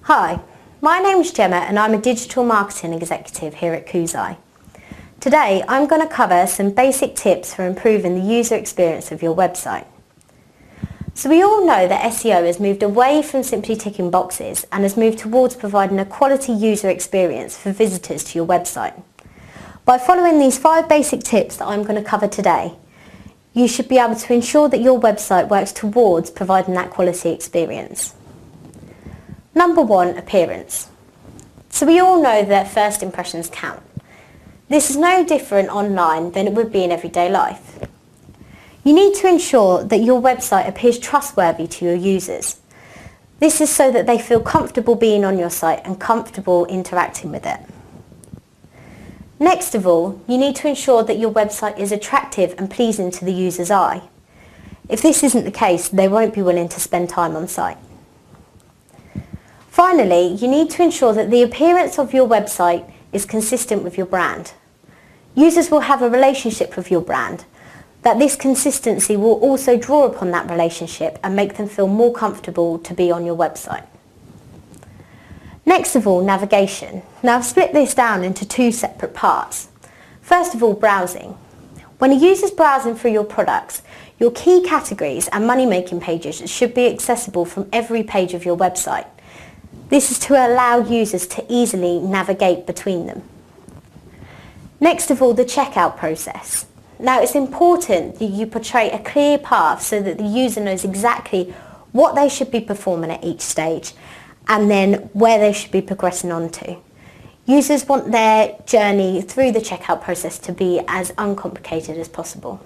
Hi, my name is Gemma and I'm a digital marketing executive here at Koozai. Today I'm going to cover some basic tips for improving the user experience of your website. So we all know that SEO has moved away from simply ticking boxes and has moved towards providing a quality user experience for visitors to your website. By following these 5 basic tips that I'm going to cover today, you should be able to ensure that your website works towards providing that quality experience. Number 1, appearance. So we all know that first impressions count. This is no different online than it would be in everyday life. You need to ensure that your website appears trustworthy to your users. This is so that they feel comfortable being on your site and comfortable interacting with it. Next of all, you need to ensure that your website is attractive and pleasing to the user's eye. If this isn't the case, they won't be willing to spend time on site. Finally, you need to ensure that the appearance of your website is consistent with your brand. Users will have a relationship with your brand, that this consistency will also draw upon that relationship and make them feel more comfortable to be on your website. Next of all, navigation. Now I've split this down into 2 separate parts. First of all, browsing. When a user is browsing through your products, your key categories and money-making pages should be accessible from every page of your website. This is to allow users to easily navigate between them. Next of all, the checkout process. Now it's important that you portray a clear path so that the user knows exactly what they should be performing at each stage and then where they should be progressing on to. Users want their journey through the checkout process to be as uncomplicated as possible.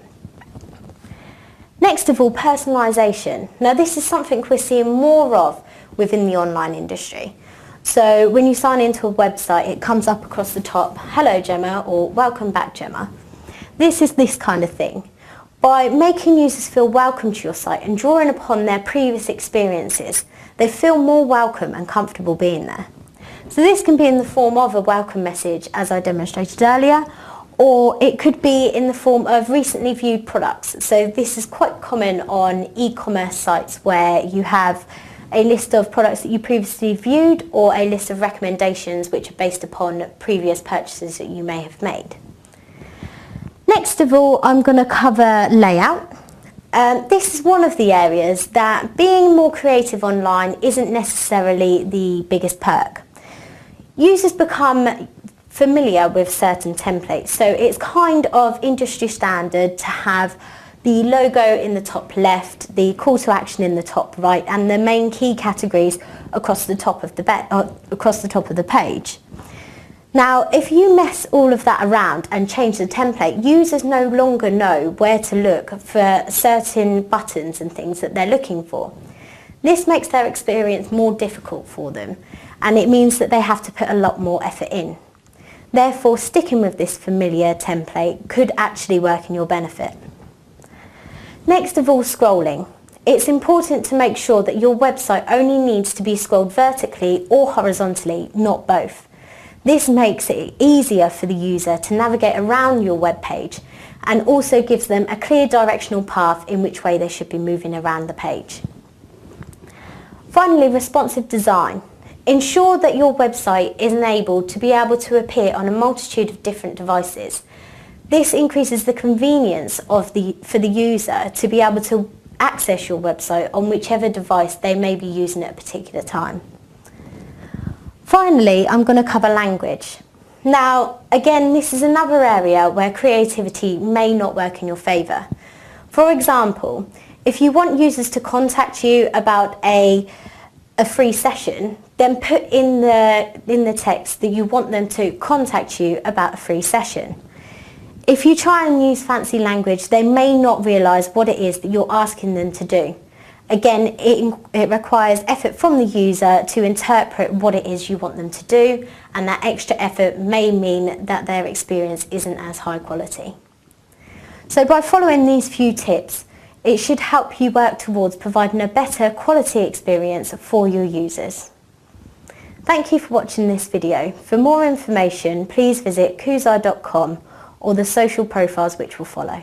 Next of all, personalisation. Now this is something we're seeing more of within the online industry. So when you sign into a website, it comes up across the top, "Hello Gemma," or "Welcome back Gemma." This is this kind of thing. By making users feel welcome to your site and drawing upon their previous experiences, they feel more welcome and comfortable being there. So this can be in the form of a welcome message, as I demonstrated earlier, or it could be in the form of recently viewed products. So this is quite common on e-commerce sites where you have a list of products that you previously viewed or a list of recommendations which are based upon previous purchases that you may have made. Next of all, I'm going to cover layout. This is one of the areas that being more creative online isn't necessarily the biggest perk. Users become familiar with certain templates, so it's kind of industry standard to have the logo in the top left, the call to action in the top right, and the main key categories across the top of the page. Now, if you mess all of that around and change the template, users no longer know where to look for certain buttons and things that they're looking for. This makes their experience more difficult for them, and it means that they have to put a lot more effort in. Therefore, sticking with this familiar template could actually work in your benefit. Next of all, scrolling. It's important to make sure that your website only needs to be scrolled vertically or horizontally, not both. This makes it easier for the user to navigate around your web page and also gives them a clear directional path in which way they should be moving around the page. Finally, responsive design. Ensure that your website is enabled to be able to appear on a multitude of different devices. This increases the convenience for the user to be able to access your website on whichever device they may be using at a particular time. Finally, I'm going to cover language. Now, again, this is another area where creativity may not work in your favour. For example, if you want users to contact you about a free session, then put in the text that you want them to contact you about a free session. If you try and use fancy language, they may not realise what it is that you're asking them to do. Again, it requires effort from the user to interpret what it is you want them to do, and that extra effort may mean that their experience isn't as high quality. So by following these few tips, it should help you work towards providing a better quality experience for your users. Thank you for watching this video. For more information, please visit koozai.com or the social profiles which will follow.